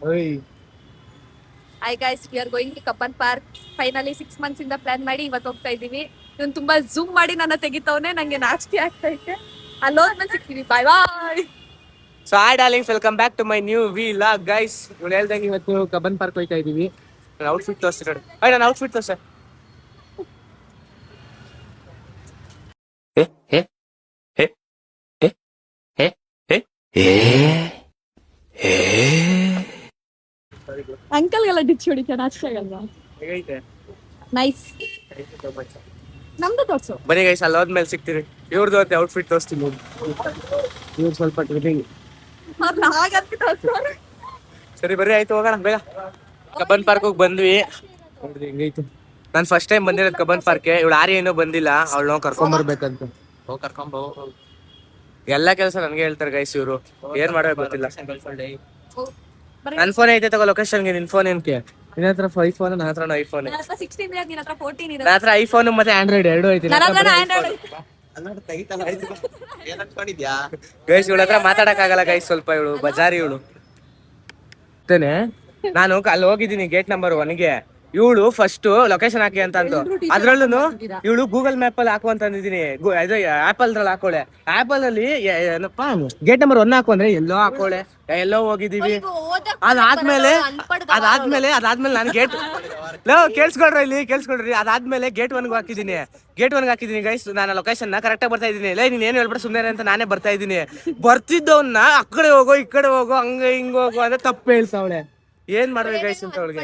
Hi guys, we are going to Kappan Park. Finally 6 months ಇಂದ plan ಮಾಡಿ ಇವತ್ತು ಹೋಗ್ತಾ ಇದೀವಿ. ಇವನು ತುಂಬಾ ಝೂಮ್ ಮಾಡಿ ನನ್ನ ತೆಗಿತವನೆ, ನಂಗೆ ನಾಚಿಕೆ ಆಗ್ತಾ ಐತೆ. ಅಲ್ಲೋದ್ಮೇಲೆ ಸಿಗ್ತೀವಿ. Bye bye. So hi darlings, welcome back to my new vlog guys. ಇವ್ನು ಹೇಳ್ದಂಗೆ ಇವತ್ತು ಕಬ್ಬನ್ ಪಾರ್ಕ್ ಹೋಗ್ತಾ ಇದೀವಿ. ನನ್ನ ಔಟ್ಫಿಟ್ ತೋರಿಸಿ ನೋಡಿ. ನನ್ನ ಔಟ್ಫಿಟ್ ತೋರ್ಸ. ಅಂಕಲ್ಗೆಲ್ಲ ಡಿಚ್ ಹೊಡಿತ ನಾಚಿಕೆ ಆಗಲ್ವಾ? ಹೇಗೈತೆ? ನೈಸ್. ನಮ್ದು ತೋರ್ಸು. ಬನ್ನಿ ಗೈಸ್, ಅಲ್ಲಿ ಹೋದ್ಮೇಲೆ ಸಿಗ್ತೀವಿ. ಇವ್ರದ್ದು ಅಂತ ಔಟ್ಫಿಟ್ ತೋರಿಸ್ತೀನಿ ನೋಡಿ. ಇವ್ರು ಸ್ವಲ್ಪ ಟ್ರಿಪ್ಪಿಂಗ್. ಸರಿ ಬರ್ರಿ, ಆಯ್ತು ಹೋಗೋಣ ಬೇಗ. ಕಬ್ಬನ್ ಪಾರ್ಕ್ ಹೋಗಿ ಬಂದ್ವಿ. ನೋಡ್ರಿ ಹೆಂಗೈತು. ನಾನು ಫಸ್ಟ್ ಟೈಮ್ ಬಂದಿರೋದು ಕಬ್ಬನ್ ಪಾರ್ಕ್ಗೆ. ಇವಳು ಆರ್ಯ ಏನೋ ಬಂದಿಲ್ಲ, ಅವಳು ನಾವು ಕರ್ಕೊಂಬರ್ಬೇಕಂತ. ಎಲ್ಲ ಕೆಲಸ ನನ್ಗೆ ಹೇಳ್ತಾರೆ ಗೈಸ್ ಇವರು. ಏನ್ ಮಾಡ್ಬೇಕು ಗೊತ್ತಿಲ್ಲ. ನನ್ ಫೋನ್ ಐತೆ ತಗೋ ಲೊಕೇಶನ್ಗೆ. ನಿನ್ ಫೋನ್ ಏನಕ್ಕೆ? ನಿನ್ನ ಹತ್ರ ಐಫೋನ್, ನನ್ನ ಹತ್ರ ಐಫೋನ್. ನನ್ನ ಹತ್ರ ಐಫೋನ್ ಮತ್ತೆ ಆಂಡ್ರಾಯ್ಡ್ ಎರಡು ಐತಿ ಗೈಸ್. ಇವಳ ಹತ್ರ ಮಾತಾಡಕ್ ಆಗಲ್ಲ ಗೈಸ್, ಸ್ವಲ್ಪ ಇವಳು ಬಜಾರಿ ಇವಳು. ನಾನು ಅಲ್ಲಿ ಹೋಗಿದ್ದೀನಿ ಗೇಟ್ ನಂಬರ್ 1ಗೆ. ಇವಳು ಫಸ್ಟ್ ಲೊಕೇಶನ್ ಹಾಕಿ ಅಂತ ಅಂದು, ಅದ್ರಲ್ಲೂ ಇವಳು ಗೂಗಲ್ ಮ್ಯಾಪ್ ಅಲ್ಲಿ ಹಾಕು ಅಂತ ಅಂದಿದ್ದೀನಿ. ಆಪಲ್ ದ್ರಲ್ಲಿ ಹಾಕೋಳೆ. ಆಪಲ್ ಅಲ್ಲಿ ಏನಪ್ಪಾ ಗೇಟ್ ನಂಬರ್ 1 ಹಾಕು ಅಂದ್ರೆ ಎಲ್ಲೋ ಹಾಕೋಳೆ, ಎಲ್ಲೋ ಹೋಗಿದೀವಿ. ಅದಾದ್ಮೇಲೆ ನಾನು ಗೇಟ್ ಕೇಳಿಸ್ಕೊಳ್ರಿ. ಅದಾದ್ಮೇಲೆ ಗೇಟ್ 1 ಹಾಕಿದ್ದೀನಿ. ಗೇಟ್ 1 ಹಾಕಿದ್ದೀನಿ ಗೈಸ್. ನಾನು ಲೊಕೇಶನ್ ಕರೆಕ್ಟ್ ಆಗಿ ಬರ್ತಾ ಇದ್ದೀನಿ. ಇಲ್ಲ ನೀನ್ ಏನು ಹೇಳ್ಬಿಟ್ಟು ಸುಮ್ಮನೆ ಅಂತ ನಾನೇ ಬರ್ತಾ ಇದ್ದೀನಿ. ಬರ್ತಿದ್ದವನ್ನ ಆ ಕಡೆ ಹೋಗೋ ಈ ಕಡೆ ಹೋಗೋ ಹಂಗ ಹಿಂಗ ಹೋಗೋ ಅಂದ್ರೆ ತಪ್ಪು ಹೇಳ್ಸವಳೆ. ಏನ್ ಮಾಡ್ಬೇಕು ಗೈಸ್ ಅಂತ ಅವಳಿಗೆ.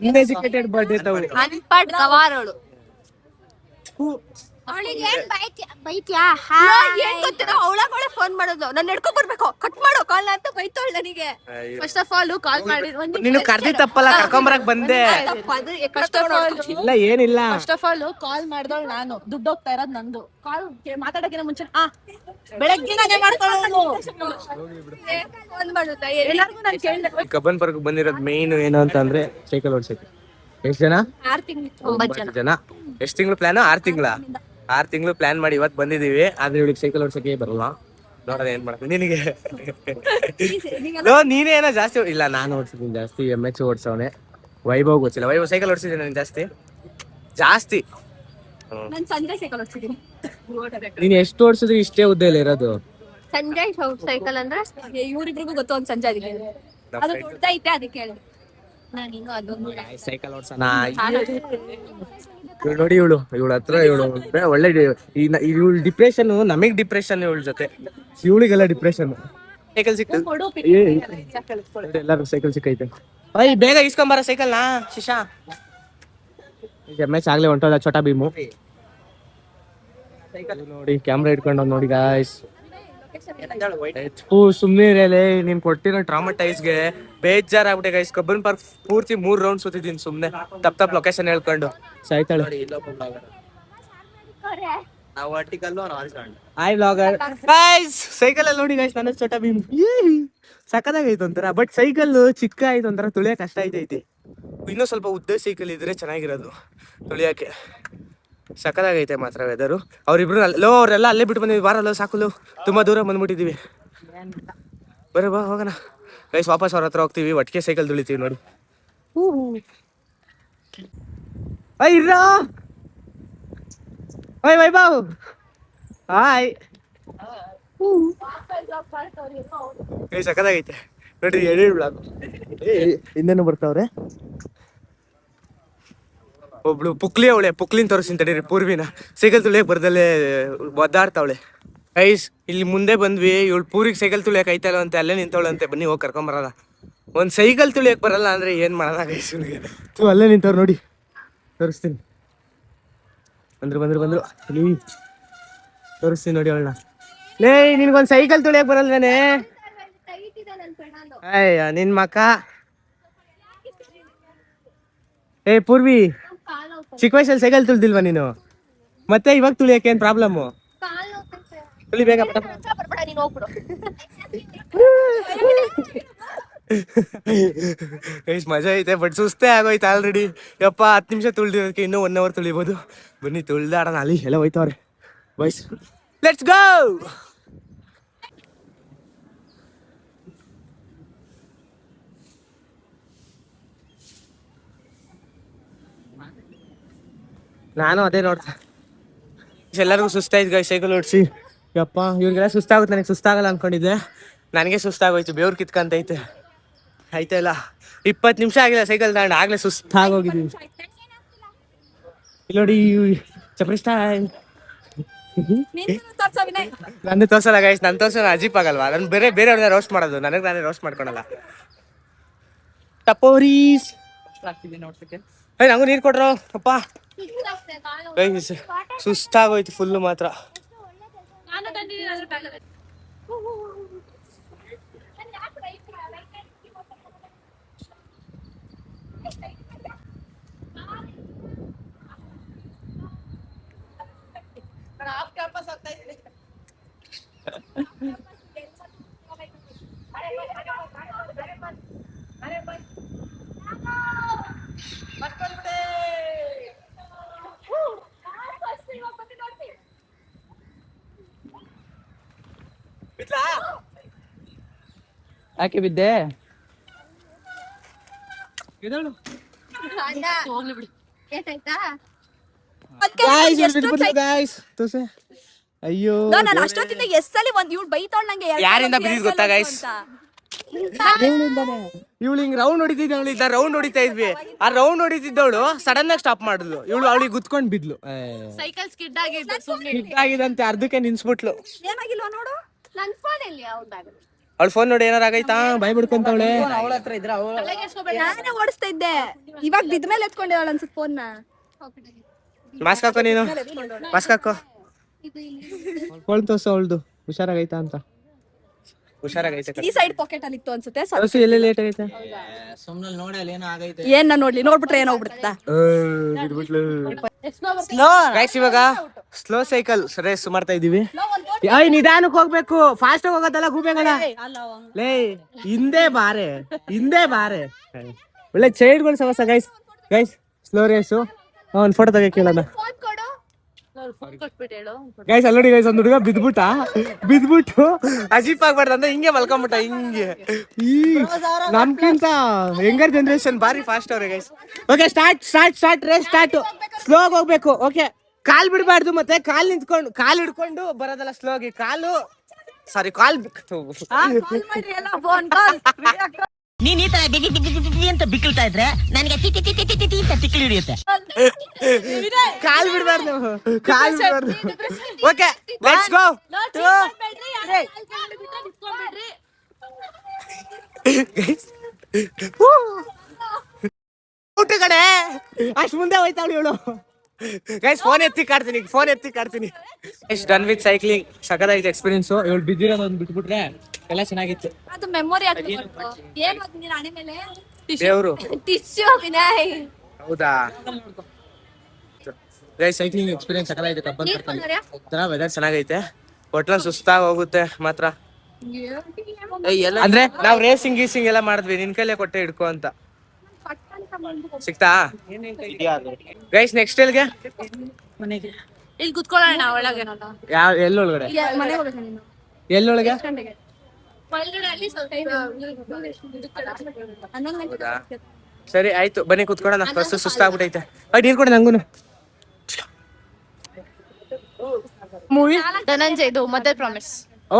ಅನ್ಎಜುಕೇಟೆಡ್ ಬರ್ಡೇ ತವಳು. ಅನ್ಪಡ್ ಗವಾರಳು. ಅವಳಾಗಳೆ ಫೋನ್ ಮಾಡೋದು, ನಾನು ನಡ್ಕೊ ಬರ್ಬೇಕು, ಕಟ್ ಮಾಡೋ ಕಾಲ್ ಅಂತ ಬೈತೋಳ್ ನನಗೆ. ಫಸ್ಟ್ ಆಫ್ ಆಲ್ ಕಾಲ್ ಮಾಡಿ ನೀನು ಕರ್ದಿ ತಪ್ಪಲ್ಲ, ಕರ್ಕೊಂಬರಕ್ ಬಂದೆ. ಇಲ್ಲ ಏನಿಲ್ಲ. ಫಸ್ಟ್ ಆಫ್ ಆಲ್ ಕಾಲ್ ಮಾಡ್ದವಳು ನಾನು, ದುಡ್ಡು ಹೋಗ್ತಾ ಇರೋದು ನಂದು. ಕಾಲ್ ಮಾತಾಡೋಕಿನ ಮುಂಚೆ ಬೆಳಗ್ಗೆ ಮಾಡ್ಕೊಳ್ಳೋದು. ಕಬ್ಬನ್ ಪಾರ್ಕ್ ಬಂದಿರೋದು ಮೇನ್ ಏನು ಅಂತ ಅಂದ್ರೆ ಸೈಕಲ್ ಓಡ್ಸಕ್ಕೆ. ಎಷ್ಟು ಜನ? 9 ಜನ. ಎಷ್ಟು ತಿಂಗಳು ಪ್ಲಾನ್? 6 ತಿಂಗಳು ಪ್ಲಾನ್ ಮಾಡಿ ಇವತ್ತು ಬಂದಿದೀವಿ. ಆದ್ರೆ ಇವಳಿಗೆ ಸೈಕಲ್ ಓಡ್ಸಕ್ಕೆ ಬರಲ್ಲ. ನೋಡೋಣ ಏನ್ ಮಾಡ್ತೀನಿ. ನಿನಗೆ ನೀನೇ ಏನೋ ಜಾಸ್ತಿ ಇಲ್ಲ, ನಾನು ಓಡ್ಸಿದ್ದೀನಿ ಜಾಸ್ತಿ. MH ಓಡ್ಸವನೆ. ವೈಭವ್ ಗೊತ್ತಿಲ್ಲ. ವೈಭವ್ ಸೈಕಲ್ ಓಡಿಸಿದ್ದೀನಿ ನಾನು ಜಾಸ್ತಿ. ಸಂಜಯ್ ಸೈಕಲ್ ಓಡಿಸಿದ್ದೀನಿ. ನೀನ್ ಎಷ್ಟು ಓಡಿಸಿದ್ರು ಇಷ್ಟೇ ಉದ್ದ ಇಲ್ಲ ಇರೋದು. ಸಂಜಯ್ ಸೈಕಲ್ ಅಂದ್ರೆ ಇವ್ರಿಬ್ರಿಗೂ ಗೊತ್ತು. ಒಂದು ಸಂಜೆ ಆಗಿದೆ, ಅದು ದೊಡ್ಡೈತೆ, ಅದಕ್ಕೆ ಹೇಳಿದೆ ನಾನಿನ್ನು ಅದೊಂದು ಸೈಕಲ್ ಓಡ್ಸೋಣ. ನೋಡಿ ಇವಳು ಹತ್ರ ಇವಳು ಒಳ್ಳೆ ಇವಳು ಡಿಪ್ರೆಷನ್. ನಮಗ್ ಡಿಪ್ರೆಷನ್ ಇವಳ ಜೊತೆ. ಇವಳಿಗೆಲ್ಲ ಡಿಪ್ರೆಷನ್. ಸೈಕಲ್ ಸಿಕ್ತು, ಎಲ್ಲರೂ ಸೈಕಲ್ ಸಿಕ್ಕೈತೆ. ಬೇಗ ಇಸ್ಕೊಂಬಾರ ಸೈಕಲ್ ನಾ ಶಿಶಾ. MH ಆಗ್ಲೇ ಹೊಂಟೋದ ಛೋಟಾ ಭೀಮು. ನೋಡಿ ಕ್ಯಾಮ್ರಾ ಇಟ್ಕೊಂಡು ನೋಡಿ ಗಾಯ್ಸ್. ಸುಮ್ನೆ ಇರಲೇ, ನೀನ್ ಕೊಟ್ಟಿರೋ ಟ್ರಾಮಟೈಸ್ಗೆ ಬೇಜಾರಾಗ್ಬಿಟ್ಟೆ ಗೈಸ್. ಕಬ್ಬನ್ ಪಾರ್ಕ್ ಪೂರ್ತಿ 3 ರೌಂಡ್ ಸುತ್ತಿದ್ದೀನಿ ಸುಮ್ನೆ ತಪ್ಪ ಲೊಕೇಶನ್ ಹೇಳ್ಕೊಂಡು. ಸಾಯ್ತಾಳೆ. Hi vlogger guys. ಸೈಕಲ್ ಅಲ್ಲಿ ನೋಡಿ ಗೈಸ್, ನನ್ನ ಛೋಟಾ ಭೀಮ್ ಸಕ್ಕದಾಗೈತೆ ಒಂಥರ. ಬಟ್ ಸೈಕಲ್ ಚಿಕ್ಕ ಆಯ್ತು ಒಂಥರ, ತುಳಿಯಕ್ ಕಷ್ಟ ಐತೈತಿ. ಇನ್ನೂ ಸ್ವಲ್ಪ ಉದ್ದ ಸೈಕಲ್ ಇದ್ರೆ ಚೆನ್ನಾಗಿರೋದು ತುಳಿಯಕ್ಕೆ. ಸಕ್ಕದಾಗೈತೆ ಮಾತ್ರ ವೆದರು. ಅವ್ರಿಬ್ರು ಅವರೆಲ್ಲ ಅಲ್ಲೇ ಬಿಟ್ಟು ಬಂದಿದ್ವಿ. ಬಾರಲ್ಲ ಸಾಕಲು, ತುಂಬಾ ದೂರ ಬಂದ್ಬಿಟ್ಟಿದೀವಿ. ಬರೀ ಬಾ ಹೋಗೋಣ ಗೈಸ್. ವಾಪಸ್ ಅವ್ರ ಹತ್ರ ಹೋಗ್ತೀವಿ, ಒಟ್ಟಿಗೆ ಸೈಕಲ್ ತುಳಿತೀವಿ ನೋಡಿ. ಇರ್ರಾ ವೈಭವ್. ಹಾಯ್ ಗೈಸ್, ಸಕ್ಕದಾಗೈತೆ ನೋಡಿ. ಹಿಂದೇನು ಬರ್ತಾವ್ರೆ. ಒಬ್ಳು ಪುಕ್ಲಿ ಅವಳೆ, ಪುಕ್ಲಿನ್ ತೋರಿಸ್ತೀನಿ ತಡೀರಿ. ಪೂರ್ವಿನ ಸೈಕಲ್ ತುಳಿಯಕ್ ಬರ್ದಲ್ಲೇ ಒದ್ದಾಡ್ತಾವಳೆ ಗೈಸ್. ಇಲ್ಲಿ ಮುಂದೆ ಬಂದ್ವಿ. ಇವಳು ಪೂರಿಗೆ ಸೈಕಲ್ ತುಳಿಯಕ್ ಐತಲ್ಲ ಅಂತ ಅಲ್ಲೇ ನಿಂತವಳಂತೆ. ಬನ್ನಿ ಹೋಗಿ ಕರ್ಕೊಂಬರಲ್ಲ. ಒಂದ್ ಸೈಕಲ್ ತುಳಿಯಕ್ ಬರಲ್ಲ ಅಂದ್ರೆ ಏನ್ ಮಾಡಲ್ಲ ಗೈಸ್. ಅಲ್ಲೇ ನಿಂತವ್ರು ನೋಡಿ, ತೋರಿಸ್ತೀನಿ. ಬಂದ್ರು ತೋರಿಸ್ತೀನಿ ನೋಡಿ ಅವಳನ್ನ. ಲೇ ನಿನ್ಗೊಂದ್ ಸೈಕಲ್ ತುಳಿಯಕ್ ಬರಲ್ವೇನೆ? ಅಯ್ಯ ನಿನ್ ಮಕ್ಕ. ಪೂರ್ವಿ, ಚಿಕ್ಕ ವಯಸ್ಸಲ್ಲಿ ಸೈಕಲ್ ತುಳಿದಿಲ್ವಾ ನೀನು? ಮತ್ತೆ ಇವಾಗ ತುಳಿಯಕ್ಕೆ ಏನ್ ಪ್ರಾಬ್ಲಮ್? ತುಳಿ ಬೇಗ. ಮಜಾ ಐತೆ, ಬಟ್ ಸುಸ್ತೇ ಆಗೋಯ್ತು ಆಲ್ರೆಡಿ. ಯಪ್ಪ 10 ನಿಮಿಷ ತುಳಿದಿರೋದಕ್ಕೆ ಇನ್ನೂ 1 ಅವರ್ ತುಳಿಬೋದು. ಬನ್ನಿ ತುಳಿದಾಡೋಣ. ಅಲ್ಲಿ ಎಲ್ಲ ಹೋಯ್ತವ್ರೆ ಬಾಯ್ಸ್. Let's go. ನಾನು ಅದೇ ನೋಡ್ತಾ ಎಲ್ಲರಿಗೂ ಸುಸ್ತಾಯ್ತು ಗೈ ಸೈಕಲ್ ಓಡಿಸಿ. ಯಪ್ಪ ಇವ್ರಿಗೆಲ್ಲ ಸುಸ್ತಾಗುತ್ತೆ, ನನಗೆ ಸುಸ್ತಾಗಲ್ಲ ಅನ್ಕೊಂಡಿದ್ದೆ. ನನಗೆ ಸುಸ್ತಾಗೋಯ್ತು, ಬೆವ್ರು ಕಿತ್ಕಂತೈತೆ. ಆಯ್ತಾ ಇಲ್ಲ 20 ನಿಮಿಷ ಆಗಿಲ್ಲ ಸೈಕಲ್ ತಗೊಂಡು, ಆಗ್ಲೇ ಸುಸ್ತಾಗೋಗಿದ್ದೀವಿ. ಇಲ್ಲಿ ನೋಡಿ ಚಪ್ರಿ ಸ್ಟಾಯ್. ನಂದು ತೋರ್ಸಲ್ಲ ಗೈಸ್, ನನ್ನ ತೋರ್ಸೋ ಅಜೀಪ್ ಆಗಲ್ವಾ? ನಾನು ಬೇರೆಯವ್ರನ್ನ ರೋಸ್ಟ್ ಮಾಡೋದು, ನನಗೆ ನಾನೇ ರೋಸ್ಟ್ ಮಾಡ್ಕೊಳಲ್ಲ. ಟಪೋರೀಸ್ ನಂಗೂ ನೀರು ಕೊಟ್ರು ಅಪ್ಪ. ಗೈಸ್ ಸುಸ್ತಾಗೋಯ್ತು ಫುಲ್ಲು ಮಾತ್ರ. ಯಾಕೆ ಬಿದ್ದೆ? ಅಯ್ಯೋ ನಾನು ಅಷ್ಟೊತ್ತಿಂದ ಎಷ್ಟಲ್ಲಿ ಒಂದ್ ಇವ್ಳು ಬೈತಾಳ್ ನಂಗೆ. ಯಾರಿಂದ ಬಿದ್ದಿದ್ ಗೊತ್ತಾ ಗೈಸ್? ಇವಳು ಹಿಂಗ್ ರೌಂಡ್ ಹೊಡಿತಿದ್ದವಳು, ಇದ್ದ ರೌಂಡ್ ಹೊಡಿತಾ ಇದ್ವಿ. ಆ ರೌಂಡ್ ಹೊಡಿತಿದ್ದವಳು ಸಡನ್ ಆಗಿ ಸ್ಟಾಪ್ ಮಾಡಿದ್ಲು. ಇವಳು ಅವಳಿಗೆ ಗುದ್ಕೊಂಡ್ ಬಿದ್ಲು. ಸೈಕಲ್ ಸ್ಕಿಡ್ ಆಗಿದಂತೆ, ಅರ್ಧಕ್ಕೆ ನಿನ್ಸ್ಬಿಟ್ಲು. ಏನಾಗಿಲ್ವಾ ನೋಡು. ನನ್ ಫೋನ್ ಎಲ್ಲಿ? ಅವಳ ಫೋನ್ ನೋಡಿ ಏನಾರ ಆಗೈತಾ? ಬಾಯ್ ಬಿಡ್ಕೊಂತವಳೆ. ಅವಳ ಹತ್ರ ಇದ್ರ ನಾನೇ ಓಡಿಸ್ತಾ ಇದ್ದೆ, ಇವಾಗ ಬಿದ್ಮೇಲೆ ಎತ್ಕೊಂಡಿದ್ದಾಳ ಅನ್ಸುತ್ತೆ ಫೋನ್ ನ. ಮಾಸ್ಕ್ ಹಾಕೋ ನೀನು, ಮಾಸ್ಕ್ ಹಾಕೋ. ಫೋನ್ ತೋರ್ಸು ಅವಳ್ದು ಹುಷಾರಾಗೈತಾ ಅಂತ. ಹುಷಾರಾಗೈತೆ. ಈ ಸೈಡ್ ಪಾಕೆಟ್ ಅಲ್ಲಿ ಇತ್ತು ಅನ್ಸುತ್ತೆ. ಎಲ್ಲಿ ಲೇಟ್ ಆಗೈತೆ? ಸುಮ್ನಲ್ಲಿ ನೋಡಿ ಅಲ್ಲಿ ಏನೋ ಆಗೈತೆ. ಏನ್ ನಾನ್ ನೋಡ್ಲಿ, ನೋಡ್ಬಿಟ್ರೆ ಏನೋ ಹೋಗ್ಬಿಡುತ್ತಾ. ಗೈಸ್ ಇವಾಗ ಸ್ಲೋ ಸೈಕಲ್ ರೇಸ್ ಮಾಡ್ತಾ ಇದೀವಿ. ನಿಧಾನಕ್ಕೆ ಹೋಗ್ಬೇಕು, ಫಾಸ್ಟ್ ಆಗಿ ಹೋಗೋದಲ್ಲ ಗೂಬೆಗಳ. ಲೇ ಹಿಂದೆ ಬಾರೆ, ಹಿಂದೆ ಬಾರೆ. ಒಳ್ಳೆ ಚೈಲ್ಡ್ಗಳು ಸವಸ ಗೈಸ್. Guys slow race. ಒಂದ್ ಫೋಟೋ ತೆಗೆ ಕೇಳೋಣ ಗೈಸ್. ಅಲ್ಲಿ ನೋಡಿ ಗೈಸ್, ಒಂದ್ ಹುಡುಗ ಬಿದ್ಬಿಟ್ಟು ಅಜೀಪ್ ಆಗ್ಬಾರ್ದು ಅಂತ ಹಿಂಗೆ ಮಲ್ಕೊಂಬಿಟ್ಟ. ಹಿಂಗೆ ಈ ನಮ್ಗಿಂತ ಯಂಗರ್ ಜನರೇಷನ್ ಬಾರಿ ಫಾಸ್ಟ್ ಅವ್ರೆ guys. Okay start race start. Slow ಆಗಿ ಹೋಗ್ಬೇಕು. ಓಕೆ ಕಾಲ್ ಬಿಡಬಾರ್ದು, ಮತ್ತೆ ಕಾಲ್ ನಿಂತ್ಕೊಂಡು ಕಾಲ್ ಹಿಡ್ಕೊಂಡು ಬರೋದಲ್ಲ, ಸ್ಲೋ ಆಗಿ ಕಾಲು ಸಾರಿ ಕಾಲ್ ನೀನ್ ಈ ತರ ಬಿಗಿ ಅಂತ ಬಿಕ್ಕಳ್ತಾ ಇದ್ರೆ ನನಗೆ ತಿಕ್ಕಿ ಹಿಡಿಯುತ್ತೆ. ಕಾಲ್ ಬಿಡಬಾರ್ದು, ಕಾಲ್ ಬಿಡಬಾರ್ದು. Okay let's go. ಊಟ ಕಡೆ ಅಷ್ಟು ಮುಂದೆ ಹೋಯ್ತಾವಳು ಇವಳು. ಗೈಸ್ ಫೋನ್ ಎತ್ತಿ ಕಾಡ್ತೀನಿ. ಎಷ್ಟು ಡನ್ ವಿತ್ ಸೈಕ್ಲಿಂಗ್. ಸಕದಾಗಿತ್ತು ಎಕ್ಸ್ಪೀರಿಯನ್ಸ್. ಇವಳು ಬಿದ್ದಿರೋದೊಂದು ಬಿಟ್ಬಿಟ್ರೆ ಎಲ್ಲ ಚೆನ್ನಾಗಿತ್ತು. ಅದು ಮೆಮೊರಿ ಆಗ್ತದೆ. ಏನು ನೀನು ಹಣೆ ಮೇಲೆ ದೇವ್ರು ಟಿಶ್ಯೂ ವಿನಯ್. ಹೌದಾ? ಗೈಸ್ ಸೈಕ್ಲಿಂಗ್ ಎಕ್ಸ್ಪೀರಿಯನ್ಸ್ ಸಕದಾಗಿದೆ. ಕಬ್ಬನ್ ವೆದರ್ ಚೆನ್ನಾಗೈತೆ. ಒಟ್ನಲ್ಲಿ ಸುಸ್ತಾಗಿ ಹೋಗುತ್ತೆ ಮಾತ್ರ. ಅಂದ್ರೆ ನಾವು ರೇಸಿಂಗ್ ಗೀಸಿಂಗ್ ಎಲ್ಲ ಮಾಡಿದ್ವಿ, ನಿನ್ ಕೈಲೇ ಕೊಟ್ಟೆ ಹಿಡ್ಕೊ ಅಂತ. ಸಿಕ್ತಾ ಗೈಸ್? ನೆಕ್ಸ್ಟ್ ಎಲ್ಗೆ? ಇಲ್ಲಿ ಕುತ್ಕೊಳ್ಳೋಣ ಒಳಗೆ. ಯಾವ ಎಲ್ಲೊಳಗಡೆ? ಎಲ್ಲೊಳಗೆ? ಸರಿ ಆಯ್ತು ಬನ್ನಿ ಕುತ್ಕೊಳ್ಳೋಣ. ಫಸ್ಟ್ ಸುಸ್ತಾಗ್ಬಿಟ್ಟೈತೆ. ನೀರ್ ಕೊಡ ನಂಗೂನು. ಮೂವಿ ಧನಂಜಯದು ಮದರ್ ಪ್ರಾಮಿಸ್. ಓ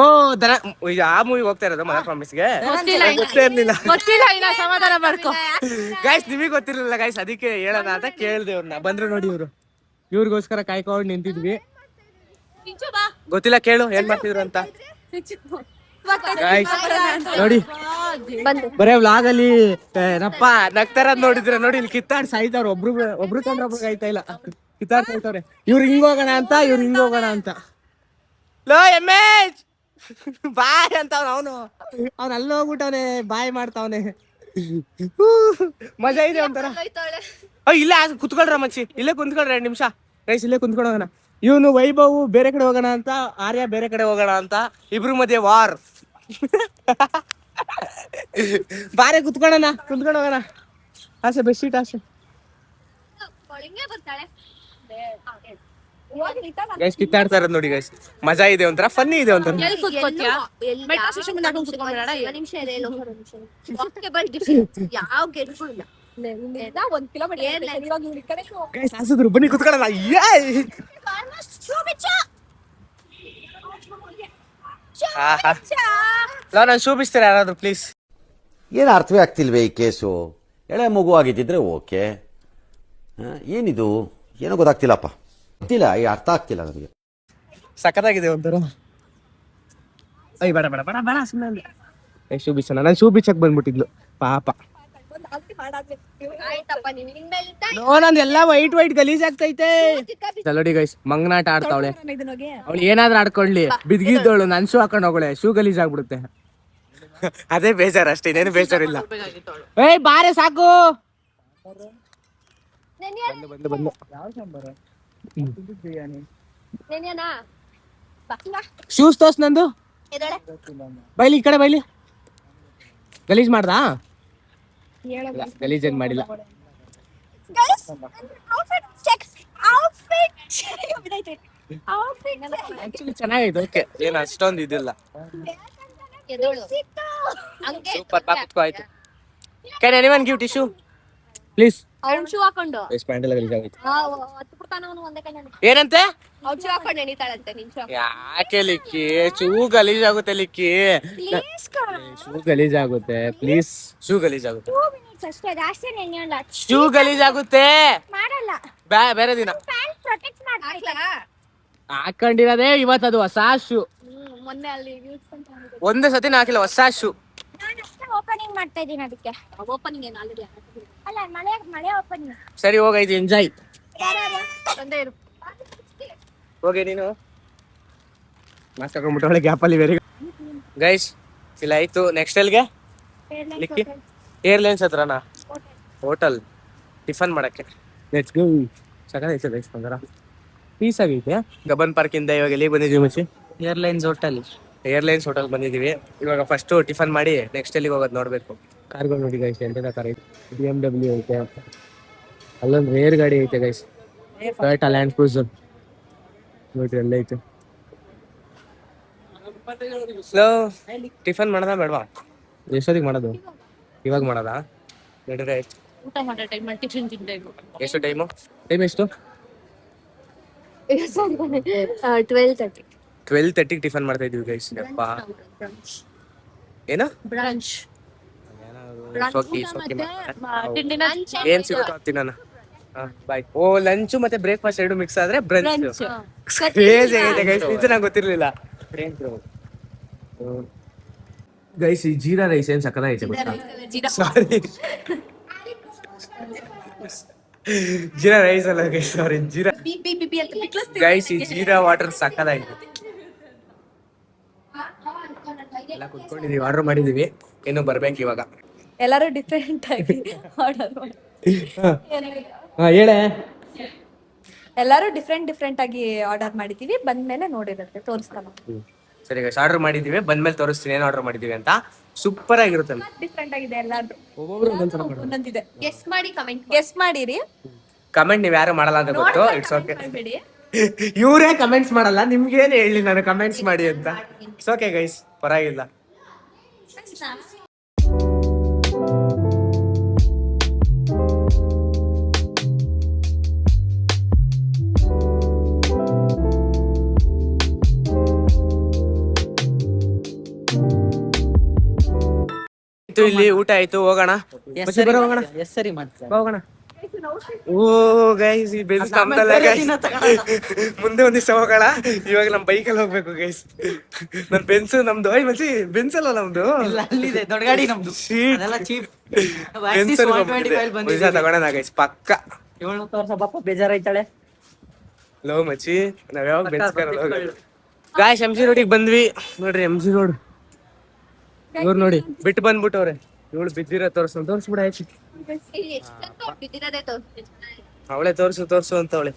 ಆ ಮೂವಿ ಹೋಗ್ತಾ ಇರೋದು ಮದರ್ ಪ್ರಾಮಿಸ್ಗೆ? ಗೊತ್ತೇ ಇರ್ಲಿಲ್ಲ. ಸಮಾಧಾನ ಮಾಡ್ಕೊ ಗೈಸ್, ನಿಮಗೆ ಗೊತ್ತಿರ್ಲಿಲ್ಲ ಗೈಸ್, ಅದಕ್ಕೆ ಹೇಳೋಣ ಅಂತ ಕೇಳ್ದೆ ಅವ್ರನ್ನ. ಬಂದ್ರು ನೋಡಿ ಇವ್ರಿಗೋಸ್ಕರ ಕಾಯ್ಕೊಂಡು ನಿಂತಿದ್ವಿ. ಗೊತ್ತಿಲ್ಲ, ಕೇಳು ಏನ್ ಮಾಡ್ತಿದ್ರು ಅಂತ. ನೋಡಿ ಬರೇ ವ್ಲಾಗ್ ಅಲ್ಲಿ ಏನಪ್ಪ ನಗ್ತಾರದ್ ನೋಡಿದ್ರೆ ನೋಡಿ, ಇಲ್ಲಿ ಕಿತ್ತಾಡ್ ಸಾಯ್ತಾವ್ರ. ಒಬ್ರು ಕಂಡ್ರೆ ಒಬ್ರು ಆಯ್ತಾ ಇಲ್ಲ, ಕಿತ್ತಾಡ್ ಸಾಯ್ತವ್ರೆ. ಇವ್ರು ಹಿಂಗೋಗೋಣ ಅಂತ. ಲೋ ಎಮ್ಮೇಜ್ ಬಾಯ್ ಅಂತ ಅವನು ಅಲ್ಲಿ ಹೋಗ್ಬಿಟ್ಟವನೆ, ಬಾಯ್ ಮಾಡ್ತಾವನೆ. ಮಜಾ ಇದೆ ಒಂಥರ. ಇಲ್ಲೇ ಕುತ್ಕೊಳ್ರ ಮಚ್ಚಿ, ಇಲ್ಲೇ ಕುಂತ್ಕೊಳ್ರಿ 2 ನಿಮಿಷ ಗೈಸ್. ಇಲ್ಲೇ ಕುಂತ್ಕೊಳ್ಳೋಣ. ಇವನು ವೈಭವ್ ಬೇರೆ ಕಡೆ ಹೋಗೋಣ ಅಂತ, ಆರ್ಯ ಬೇರೆ ಕಡೆ ಹೋಗೋಣ ಅಂತ, ಇಬ್ರು ಮಧ್ಯೆ ವಾರ್. ಬಾರೆ ಕುತ್ಕೊಳ್ಳೋಣ ಆಸೆ ಬೆಸ್ಟ್ ಸೀಟ್ ಆಸೆ. ಗೈಸ್ ಕಿತ್ತಾಡ್ತಾ ಇರೋದು ನೋಡಿ ಗೈಸ್, ಮಜಾ ಇದೆ ಒಂಥರ, ಫನ್ನಿ ಇದೆ ಒಂಥರ. ಯಾವ 1 ಕಿಲೋಮೀಟರ್ ಇವಾಗ ಇವ್ರ ಈ ಕಡೆ ಗೈಸ್ ಹಾಸಿದ್ರು ಬನ್ನಿ ಕುತ್ಕೊಳ್ಳೋಣ. ನಾನು ಶೂ ಬಿಸ್ತೀರಾ ಯಾರಾದ್ರೂ ಪ್ಲೀಸ್? ಏನು ಅರ್ಥವೇ ಆಗ್ತಿಲ್ವೇ ಈ ಕೇಸು? ಎಳೆ ಮಗು ಆಗಿದ್ದಿದ್ರೆ ಓಕೆ, ಏನಿದು ಏನೋ ಗೊತ್ತಾಗ್ತಿಲ್ಲಪ್ಪ, ಗೊತ್ತಿಲ್ಲ, ಈ ಅರ್ಥ ಆಗ್ತಿಲ್ಲ ನನಗೆ. ಸಖತ್ತಾಗಿದೆ ಒಂಥರ. ಅಯ್ಯ ಬೇಡ ಬೇಡ ಬೇಡ ಬೇಡ ಸುಮ್ಮನೆ ಶೂ ಬಿಚ್ಚೋಣ. ನಾನು ಶೂ ಬಿಚ್ಚಕ್ ಬಂದ್ಬಿಟ್ಟಿದ್ಲು ಪಾಪ. ನಂದು ಎಲ್ಲ ವೈಟ್ ಗಲೀಜ್ ಆಗ್ತೈತೆ. ನೋಡಿ ಗೈಸ್ ಮಂಗನಾಟ ಆಡ್ತಾವಳೆ. ಅವಳು ಏನಾದ್ರೂ ಆಡ್ಕೊಳ್ಳಿ, ಬಿದ್ಗಿದ್ದವಳು ನನ್ ಶೂ ಹಾಕೊಂಡ್ ಹೋಗಳೆ, ಶೂ ಗಲೀಜ್ ಆಗ್ಬಿಡುತ್ತೆ. ಅದೇ ಬೇಜಾರು ಅಷ್ಟೇ, ಇನ್ನೇನು ಬೇಜಾರಿಲ್ಲ. ಏಯ್ ಬಾರೆ ಸಾಕು. ಬಂದು ಶೂಸ್ ತೋರ್ಸ್ ನಂದು. ಬೈಲಿ ಈ ಕಡೆ ಬೈಲಿ. ಗಲೀಜ್ ಮಾಡ್ದಾ? ಗಲೀಜ್ ಏನ್ ಮಾಡಿಲ್ಲ. ಚೆನ್ನಾಗೈತೆ, ಓಕೆ, ಏನ್ ಅಷ್ಟೊಂದು ಇದಿಲ್ಲ. ಸೂಪರ್ ಪಾಕತ್ಕೋ ಆಯ್ತು. Can anyone give tissue please? ಅವ್ನ್ ಶೂ ಹಾಕೊಂಡು ಪ್ಯಾಂಟ್ ಎಲ್ಲ ಗಲೀಜ್ ಆಗೈತೆ. ಹತ್ತು ಬಿಡ್ತಾನ ಅವನು ಒಂದೇ ಕೈಯಲ್ಲಿ. ಏನಂತೆ? ಅವ್ನ್ ಶೂ ಹಾಕೊಂಡು ಎಣಿತಾಳಂತೆ ನಿನ್ ಶೂ. ಯಾಕೆ ಲಿಕ್ಕಿ? ಶೂ ಗಲೀಜ್ ಆಗುತ್ತೆ ಲಿಕ್ಕಿ. ಶೂ ಗಲೀಜ್ ಆಗುತ್ತೆ ಪ್ಲೀಸ್. ಶೂ ಗಲೀಜ್ ಆಗುತ್ತೆ. 2 minutes ಅಷ್ಟೇ, ಜಾಸ್ತಿ ನೆನೆಯಲ್ಲ. ಶೂ ಗಲೀಜ್ ಆಗುತ್ತೆ. ಮಾಡಲ್ಲ. ಬೇರೆ ದಿನ ಪ್ಯಾಂಟ್ ಪ್ರೊಟೆಕ್ಟ್ ಮಾಡ್ತಾ. ಹಾಕೊಂಡಿರೋದೇ ಇವತ್ತದು ಹೊಸ ಶೂ. ಮೊನ್ನೆ ಅಲ್ಲಿ ಯೂಸ್ ಅಂತ ಒಂದೇ ಸತಿ ಹಾಕಿಲ್ಲ ಹೊಸ ಶೂ. ನಾನು ಅಷ್ಟೇ ಓಪನಿಂಗ್ ಮಾಡ್ತಾ ಇದ್ದೀನಿ ಅದಕ್ಕೆ. ಓಪನಿಂಗ್ ಏನು ಆಲ್ರೆಡಿ ಅಲ್ಲ, ಮಳೆ ಓಪನಿಂಗ್. ಸರಿ ಹೋಗೈತಿ, ಎಂಜಾಯ್. ತಂದೆ ಇರು. ಹೋಗಿ ನೀನು ಮಾಸ್ಕ್ ಹಾಕೊಂಡ್ಬಿಟ್ಟವಳೆ ಗ್ಯಾಪಲ್ಲಿ. ವೆರಿ ಗೈಸ್, ಇಲ್ಲ ಆಯ್ತು. ನೆಕ್ಸ್ಟ್ ಎಲ್ಗೆ? ಲಿಕ್ಕಿ ಏರ್ಲೈನ್ಸ್ ಹತ್ರನಾ? ಹೋಟೆಲ್ ಟಿಫನ್ ಮಾಡಕ್ಕೆ. Let's go. ಸಕಲೈತೆ ಗೈಸ್, ಬಂಗಾರ ಪೀಸ್ ಆಗೈತೆ. ಗಬನ್ ಪಾರ್ಕ್ ಇಂದ ಇವಾಗ ಎಲ್ಲಿಗೆ ಬಂದಿದ್ದೀವಿ ಮಚ್ಚಿ? Airlines hotel. ಏರ್ಲೈನ್ಸ್ ಹೋಟೆಲ್ ಬಂದಿದ್ದೀವಿ. ಇವಾಗ ಫಸ್ಟ್ ಟಿಫನ್ ಮಾಡಿ ನೆಕ್ಸ್ಟ್ ಎಲ್ಲಿಗೆ ಹೋಗೋದು ನೋಡ್ಬೇಕು. ಕಾರ್ಗಳು ನೋಡಿ ಗೈಸ್, ಎಂಟದ ಕಾರ್ ಐತೆ. BMW ಐತೆ, ಅಲ್ಲೊಂದು ರೇರ್ ಗಾಡಿ ಐತೆ ಗೈಸ್, ಟೊಯೋಟಾ ಲ್ಯಾಂಡ್ ಕ್ರೂಸರ್ ನೋಡ್ರಿ, ಎಲ್ಲ ಐತೆ. ಟಿಫನ್ ಮಾಡೋದಾ ಬೇಡವಾ? ಎಷ್ಟೊತ್ತಿಗೆ ಮಾಡೋದು? ಇವಾಗ ಮಾಡೋದಾ? ನಡೀರಿ ಆಯ್ತು. ಊಟ ಮಾಡೋ ಟೈಮ್ ಟಿಫಿನ್ ತಿಂದೆ. ಎಷ್ಟು ಟೈಮು? ಟೈಮ್ ಎಷ್ಟು? 12:30. 12:30 ಟಿಫನ್ ಮಾಡ್ತಾ ಇದೀವಿ ಗೈಸ್. ಯಪ್ಪ ಏನು ಬ್ರಂಚ್ ಸೋಕಿ ಏನ್ ಸಿಗುತ್ತೋ ತಿನ್ನೋಣ. ಬಾಯ್. ಓ, ಲಂಚ್ ಮತ್ತೆ ಬ್ರೇಕ್ಫಾಸ್ಟ್ ಎರಡು ಮಿಕ್ಸ್ ಆದ್ರೆ ಬ್ರಂಚ್. ಕ್ರೇಜಿ ಆಗಿದೆ ಗೈಸ್, ಇದು ನಂಗೆ ಗೊತ್ತಿರ್ಲಿಲ್ಲ ಗೈಸ್. ಈ ಜೀರಾ ರೈಸ್ ಏನ್ ಸಕ್ಕತ್ತಾಗೈತೆ ಗೊತ್ತಾ? ಸಾರಿ, ಜೀರಾ ರೈಸ್ ಅಲ್ಲ ಗೈಸ್, ಸಾರಿ, ಜೀರಾ ಗೈಸ್. ಈ ಜೀರಾ ವಾಟರ್ ಸಕ್ಕತ್ತಾಗೈತೆ. ಎಲ್ಲ ಕುತ್ಕೊಂಡಿದೀವಿ, ಆರ್ಡರ್ ಮಾಡಿದೀವಿ, ಇನ್ನು ಬರ್ಬೇಕು ಇವಾಗ. ಎಲ್ಲರೂ ಡಿಫ್ರೆಂಟ್ ಆಗಿ ಆರ್ಡರ್ ಮಾಡಿ. ಹೇಳೆ. ಎಲ್ಲರೂ ಡಿಫ್ರೆಂಟ್ ಆಗಿ ಆರ್ಡರ್ ಮಾಡಿದೀವಿ. ಬಂದ್ಮೇಲೆ ನೋಡಿರುತ್ತೆ, ತೋರಿಸ್ತಾನ. ಸರಿ ಗೈಸ್, ಆರ್ಡರ್ ಮಾಡಿದೀವಿ, ಬಂದ್ಮೇಲೆ ತೋರಿಸ್ತೀನಿ ಏನ್ ಆರ್ಡರ್ ಮಾಡಿದೀವಿ ಅಂತ. ಸೂಪರ್ ಆಗಿರುತ್ತೆ. ಡಿಫ್ರೆಂಟ್ ಆಗಿದೆ ಎಲ್ಲಾದ್ರು, ಒಬ್ಬೊಬ್ರು ಒಂದೊಂದಿದೆ. ಗೆಸ್ ಮಾಡಿರಿ. ಕಮೆಂಟ್ ನೀವ್ ಯಾರು ಮಾಡಲ್ಲ ಅಂತ ಗೊತ್ತು, ಇಟ್ಸ್ ಓಕೆ. ಮಾಡ್ಬೇಡಿ. ಇವರೇ ಕಮೆಂಟ್ಸ್ ಮಾಡಲ್ಲ, ನಿಮ್ಗೇನು ಹೇಳಿ ನಾನು ಕಮೆಂಟ್ಸ್ ಮಾಡಿ ಅಂತ. ಇಟ್ಸ್ ಓಕೆ ಗೈಸ್, ಪರವಾಗಿಲ್ಲ. ಇಲ್ಲಿ ಊಟ ಆಯ್ತು, ಹೋಗೋಣ. ಹೋಗೋಣ, ಸರಿ ಮಾಡ್ತಾರೆ. ಹೋಗೋಣ. ಓ ಗೈಸ್, ಈ ಬೆನ್ಸ್ ನಮ್ದಲ್ಲ ಗೈಸ್. ಮುಂದೆ ಒಂದ್ ದಿವಸ ಹೋಗೋಣ. ಇವಾಗ ನಮ್ ಬೈಕಲ್ಲಿ ಹೋಗ್ಬೇಕು ಗೈಸ್. ನನ್ ಬೆನ್ಸ್ ನಮ್ದು. ಐ ಮಚ್ಚಿ, ಬೆನ್ಸ್ ಅಲ್ಲ ನಮ್ದು, ಅಲ್ಲಿದೆ ದೊಡ್ಡ ಗಾಡಿ ನಮ್ದು. ಅದೆಲ್ಲ ಚೀಪ್. ತಗೋಣ ಗೈಸ್, ಪಕ್ಕ. 700 ವರ್ಷ ಬಾಪ ಬೇಜಾರಾಯ್ತಾಳೆ. ಲೋ ಮಚ್ಚಿ, ನಾವ್ ಯಾವಾಗ ಬೆನ್ಸ್ ಗಾಯ್ಸ್ MC ರೋಡಿಗೆ ಬಂದ್ವಿ. ನೋಡ್ರಿ MC ರೋಡ್. ಇವ್ರು ನೋಡಿ ಬಿಟ್ಟು ಬಂದ್ಬಿಟ್ಟವ್ರೆ. ಇವಳು ಬಿದ್ದಿರೋ ತೋರಿಸ್ಬಿಡ ಆಯ್ತು. ಅವಳೆ ತೋರ್ಸು ಅಂತ ಅವಳೆ.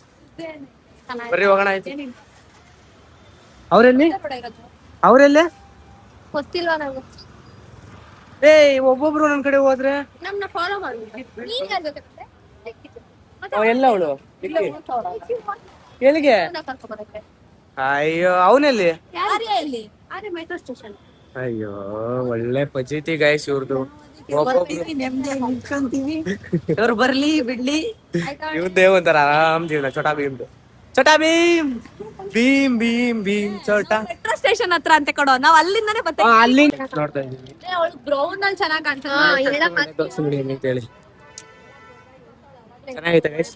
ಬರ್ರಿ ಹೋಗೋಣ ಆಯ್ತು. ಅವ್ರೆಲ್ಲಿ ಗೊತ್ತಿಲ್ವಾ ನಾವು? ಒಬ್ಬೊಬ್ರು ನನ್ ಕಡೆ ಹೋದ್ರೆ ನಮ್ನ ಫಾಲೋ ಮಾಡ್ಬಿಟ್ಟು ಎಲ್ಲ ಅವಳು ಎಲ್ಲಿಗೆ? ಅಯ್ಯೋ, ಅವನಲ್ಲಿ ಮೆಟ್ರೋ ಸ್ಟೇಷನ್. ಅಯ್ಯೋ, ಒಳ್ಳೆ ಪಜಿತಿ ಗೈಸ್ ಇವ್ರದು. ಇವ್ರು ಬರ್ಲಿ ಬಿಡ್ಲಿ. ಇವ್ದೇ ಒಂಥರ ಆರಾಮ್ ಜೀವನ. ಚೋಟಾ ಭೀಮ್ದು. ಚೋಟಾ ಭೀಮ್ ಭೀಮ್ ಭೀಮ್ ಭೀಮ್ ಚೋಟಾ. ಮೆಟ್ರೋ ಸ್ಟೇಷನ್ ಹತ್ರ ಅಂತ ಕೊಡೋ, ನಾವ್ ಅಲ್ಲಿಂದಾನೆ ಬರ್ತಾ ಅಲ್ಲಿ ನೋಡ್ತಾ ಇದೀವಿ. ಅವಳು ಬ್ರೌನ್ ಅಲ್ಲಿ ಚೆನ್ನಾಗಿ ಕಾಣ್ತಾಳೆ. ಹೇಳಿ ಚೆನ್ನಾಗೈತೆ ಗೈಸ್.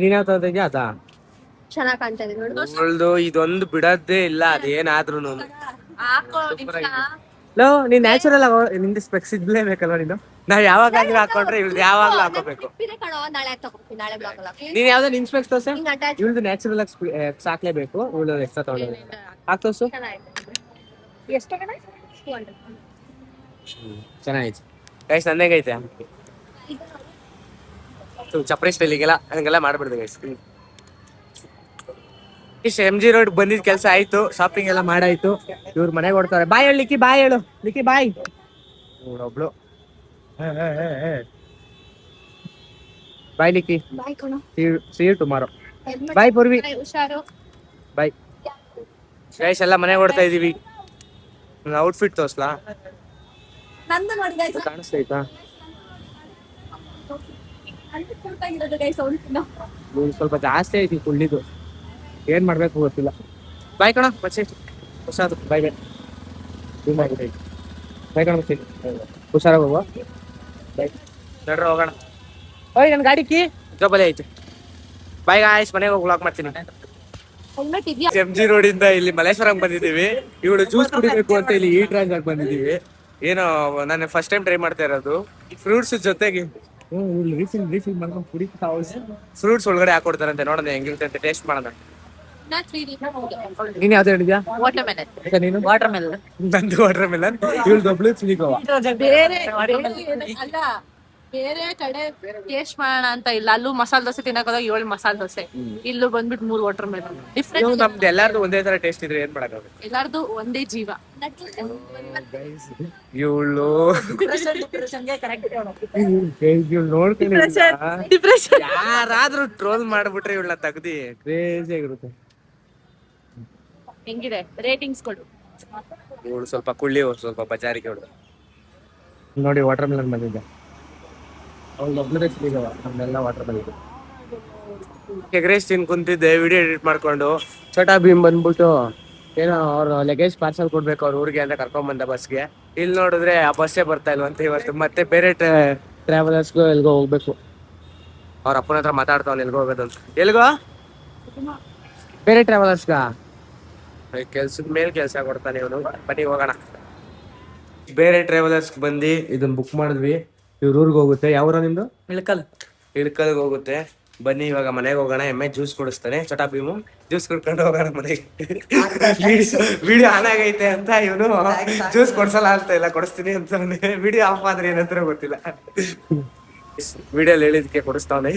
ನೀನ್ ಯಾವ ತಗೋತಾ ಇದ್ಯಾ ಆತ? ಚೆನ್ನಾಗಿ ಕಾಣ್ತಾ ಇದೆ ನೋಡು. ಅವಳ್ದು ಇದೊಂದು ಬಿಡೋದೇ ಇಲ್ಲ, ಅದೇನಾದ್ರೂ ಹಾಕೋ ಲೋ ನೀನ್ ನ್ಯಾಚುರಲ್ ಆಗ ನಿಂದ ಸ್ಪೆಕ್ಸ್ ಇದ್ಲೇಬೇಕಲ್ವ ನೀನು. ನಾವ್ ಯಾವಾಗಾದ್ರೂ ಹಾಕೊಂಡ್ರೆ ಇವ್ರದ್ದು ಯಾವಾಗ್ಲೂ ಹಾಕೋಬೇಕು. ನಾಳೆ ತಗೋತೀನಿ, ನಾಳೆ ಬ್ಲಾಗಲ್ಲ. ನೀನ್ ಯಾವ್ದೋ ನಿನ್ ಸ್ಪೆಕ್ಸ್ ತೋರ್ಸ, ಇವ್ಳದು ನ್ಯಾಚುರಲ್ ಆಗಿ ಸಾಕ್ಲೇಬೇಕು. ಇವಳು ಎಕ್ಸ್ಟ್ರಾ ತಗೊಂಡು ಹಾಕ್ ತೋರ್ಸು. ಚೆನ್ನಾಗೈತೆ ಗೈಸ್. ನಂದೇಗೈತೆ ಚಪ್ರಿ ಸ್ಟೈಲಿಗೆಲ್ಲ ಹಂಗೆಲ್ಲ ಮಾಡ್ಬಿಡ್ದು ಗೈಸ್. ಇಷ್ಟು MG ರೋಡ್ ಬಂದಿದ್ ಕೆಲಸ ಆಯ್ತು, ಶಾಪಿಂಗ್ ಎಲ್ಲ ಮಾಡಾಯ್ತು. ಇವ್ರ ಮನೆಗೆ ಹೊಡ್ತಾರೆ. ಬಾಯ್ ಹೇಳು ಲಿಕ್ಕಿ, ಬಾಯ್ ಹೇಳು ಲಿಕ್ಕಿ, ಬಾಯ್. ಒಬ್ಳು ಬಾಯ್ ಲಿಕ್ಕಿ. See you tomorrow. Bye Purvi. ಹುಷಾರು. Bye guys. ಎಲ್ಲ ಮನೆಗೆ ಹೊಡ್ತಾ ಇದೀವಿ. ಔಟ್ಫಿಟ್ ತೋರ್ಸ್ಲಾ? ನಂದು ನೋಡಿ ಗೈಸ್, ಕಾಣಿಸ್ತೈತಾ? ಅಲ್ಲಿ ಕೂತಾಗಿರೋದು ಗೈಸ್ ಅವ್ನು. ಇವ್ನು ಸ್ವಲ್ಪ ಜಾಸ್ತಿ ಐತಿ ಕುಳ್ಳಿದು, ಏನ್ ಮಾಡ್ಬೇಕು ಗೊತ್ತಿಲ್ಲ. ಬಾಯ್ ಕಣ ಮಚ್ಚಿ, ಹುಷಾರು. ಬಾಯ್ ಬಾಯ್. ಬಾಯ್ ಕಣ ಮಚ್ಚಿ, ಹುಷಾರಾಗಿ ಹೋಗುವ. ಬಾಯ್ ನಡ್ರ ಹೋಗೋಣ. ಓಯ್ ನನ್ನ ಗಾಡಿ ಕೀ ಜೋಬಲ್ಲಿ ಐತೆ. ಬಾಯ್ ಗಾಯ್ಸ್, ಮನೆಗೆ ಹೋಗಿ ವ್ಲಾಗ್ ಮಾಡ್ತೀನಿ. ಹೆಲ್ಮೆಟ್ ಇದೆಯಾ? MG ರೋಡ್ ಇಂದ ಇಲ್ಲಿ ಮಲ್ಲೇಶ್ವರಂಗ್ ಬಂದಿದ್ದೀವಿ. ಇವಳು ಜ್ಯೂಸ್ ಕುಡಿಬೇಕು ಅಂತ ಇಲ್ಲಿ ಈ ಟ್ರಾನ್ಸ್ ಆಗಿ ಬಂದಿದ್ದೀವಿ. ಏನೋ ನಾನು ಫಸ್ಟ್ ಟೈಮ್ ಟ್ರೈ ಮಾಡ್ತಾ ಇರೋದು. ಫ್ರೂಟ್ಸ್ ಜೊತೆಗೆ ರೀಫಿಲ್ ಮಾಡ್ಕೊಂಡು ಕುಡಿತಾ. ಫ್ರೂಟ್ಸ್ ಒಳಗಡೆ ಹಾಕೊಡ್ತಾರಂತೆ, ನೋಡೋಣ ಹೆಂಗಿರುತ್ತೆ ಅಂತ ಟೇಸ್ಟ್ ಮಾಡೋಣ. ನೀನ್ ಯಾವ್ದು ಹೇಳಿದ್ಯಾ? ವಾಟರ್ಮೆಲನ್. ನೀನು? Water melon. ನಂದು ವಾಟರ್ ಮೆಲನ್, ಇವಳು ಒಬ್ಳು ಚಿಲಿಗೋವಾ. ಬೇರೆ ಅಲ್ಲ, ಬೇರೆ ಕಡೆ ಟೇಸ್ಟ್ ಮಾಡೋಣ ಅಂತ ಇಲ್ಲ. ಅಲ್ಲೂ ಮಸಾಲೆ ದೋಸೆ ತಿನ್ನಕ್ ಹೋದಾಗ 7 ಮಸಾಲೆ ದೋಸೆ, ಇಲ್ಲೂ ಬಂದ್ಬಿಟ್ಟು 3 ವಾಟರ್ ಮೆಲನ್. ಡಿಫ್ರೆಂಟ್. ನಮ್ದು ಎಲ್ಲಾರ್ದು ಒಂದೇ ತರ ಟೇಸ್ಟ್ ಇದ್ರೆ ಏನ್ ಮಾಡಕ್ಕಾಗುತ್ತೆ? ಎಲ್ಲಾರ್ದು ಒಂದೇ ಜೀವ. ಇವಳು ನೋಡ್ತೀನಿ. ಡಿಪ್ರೆಷನ್. ಯಾರಾದ್ರೂ ಟ್ರೋಲ್ ಮಾಡ್ಬಿಟ್ರೆ ಇವಳನ್ನ ತೆಗ್ದಿ ಕ್ರೇಜಿ ಆಗಿರುತ್ತೆ. ಹೆಂಗಿದೆ ರೇಟಿಂಗ್ಸ್ ಕೊಡು. ಇವಳು ಸ್ವಲ್ಪ ಕುಳ್ಳಿ, ಸ್ವಲ್ಪ ಬಜಾರಿಗೆ ಅವಳು. ನೋಡಿ ವಾಟರ್ ಮೆಲನ್ ಬಂದಿದ್ದೆ. ಅವ್ಳು ಒಬ್ಬಳದೇ ಸಿಗವ, ನಮ್ಮೆಲ್ಲ ವಾಟರ್ ಮೆಲನ್. ಎಗ್ರೇಸ್ ತಿನ್ ಕುಂತಿದ್ದೆ ವಿಡಿಯೋ ಎಡಿಟ್ ಮಾಡ್ಕೊಂಡು. ಚೋಟಾ ಭೀಮ್ ಬಂದ್ಬಿಟ್ಟು ಏನೋ ಅವ್ರು ಲಗೇಜ್ ಪಾರ್ಸಲ್ ಕೊಡ್ಬೇಕು ಅವ್ರ ಊರಿಗೆ ಅಂತ ಕರ್ಕೊಂಡ್ ಬಂದ ಬಸ್ಗೆ. ಇಲ್ಲಿ ನೋಡಿದ್ರೆ ಆ ಬಸ್ಸೇ ಬರ್ತಾ ಇಲ್ವಂತೆ ಇವತ್ತು. ಮತ್ತೆ ಬೇರೆ ಟ್ರಾವೆಲರ್ಸ್ಗೂ ಎಲ್ಗೋ ಹೋಗ್ಬೇಕು. ಅವ್ರ ಅಪ್ಪನ ಹತ್ರ ಮಾತಾಡ್ತಾವ್ ಎಲ್ಗೋ ಹೋಗೋದು ಅಂತ. ಎಲ್ಗೋ ಬೇರೆ ಟ್ರಾವೆಲರ್ಸ್ಗ ಕೆಲ್ಸದ ಮೇಲೆ ಕೆಲಸ ಕೊಡ್ತಾನೆ ಇವನು. ಬನ್ನಿ ಹೋಗೋಣ. ಬೇರೆ ಟ್ರಾವೆಲರ್ಸ್ ಬಂದು ಇದನ್ನ ಬುಕ್ ಮಾಡಿದ್ವಿ. ಇವ್ರ ಊರಿಗೆ ಹೋಗುತ್ತೆ. ಯಾವ ನಿಮ್ದು? ಇಳ್ಕಲ್ಗೆ ಹೋಗುತ್ತೆ. ಬನ್ನಿ ಇವಾಗ ಮನೆಗೆ ಹೋಗೋಣ. ಎಮ್ಮೆ ಜ್ಯೂಸ್ ಕುಡಿಸ್ತಾನೆ ಚೋಟಾ ಭೀಮು. ಜ್ಯೂಸ್ ಕುಡ್ಕೊಂಡು ಹೋಗೋಣ ಮನೆಗೆ. ವಿಡಿಯೋ ಆನ್ ಆಗೈತೆ ಅಂತ ಇವನು ಜ್ಯೂಸ್ ಕೊಡ್ಸಲ್ಲ ಅಂತ ಇಲ್ಲ, ಕೊಡಿಸ್ತೀನಿ ಅಂತ. ವಿಡಿಯೋ ಆಫ್ ಆದ್ರೆ ಏನಂತ ಗೊತ್ತಿಲ್ಲ. ವಿಡಿಯೋಲಿ ಹೇಳಿದಕ್ಕೆ ಕೊಡಿಸ್ತಾವನೆ.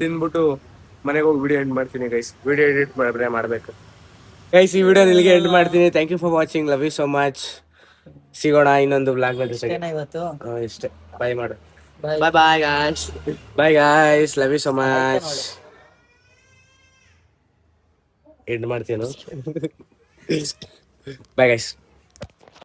ತಿನ್ಬಿಟ್ಟು ಮನೆಗೆ ಹೋಗಿ ವಿಡಿಯೋ ಎಂಡ್ ಮಾಡ್ತೀನಿ ಗೈಸ್. ವಿಡಿಯೋ ಎಡಿಟ್ ಮಾಡ್ಬೇಕು ಗೈಸ್. ಈ ವಿಡಿಯೋ ಇಲ್ಲಿಗೆ ಎಂಡ್ ಮಾಡ್ತೀನಿ. Thank you for watching. Love you so much. ಸಿಗೋಣ ಇನ್ನೊಂದು ಬ್ಲಾಗ್ ನಲ್ಲಿ. ಇವತ್ತು ಇಷ್ಟೇ. ಬಾಯ್ ಮಾಡು. Bye bye guys. Bye guys. Love you so much. End ಮಾಡ್ತೀನಿ. Bye guys.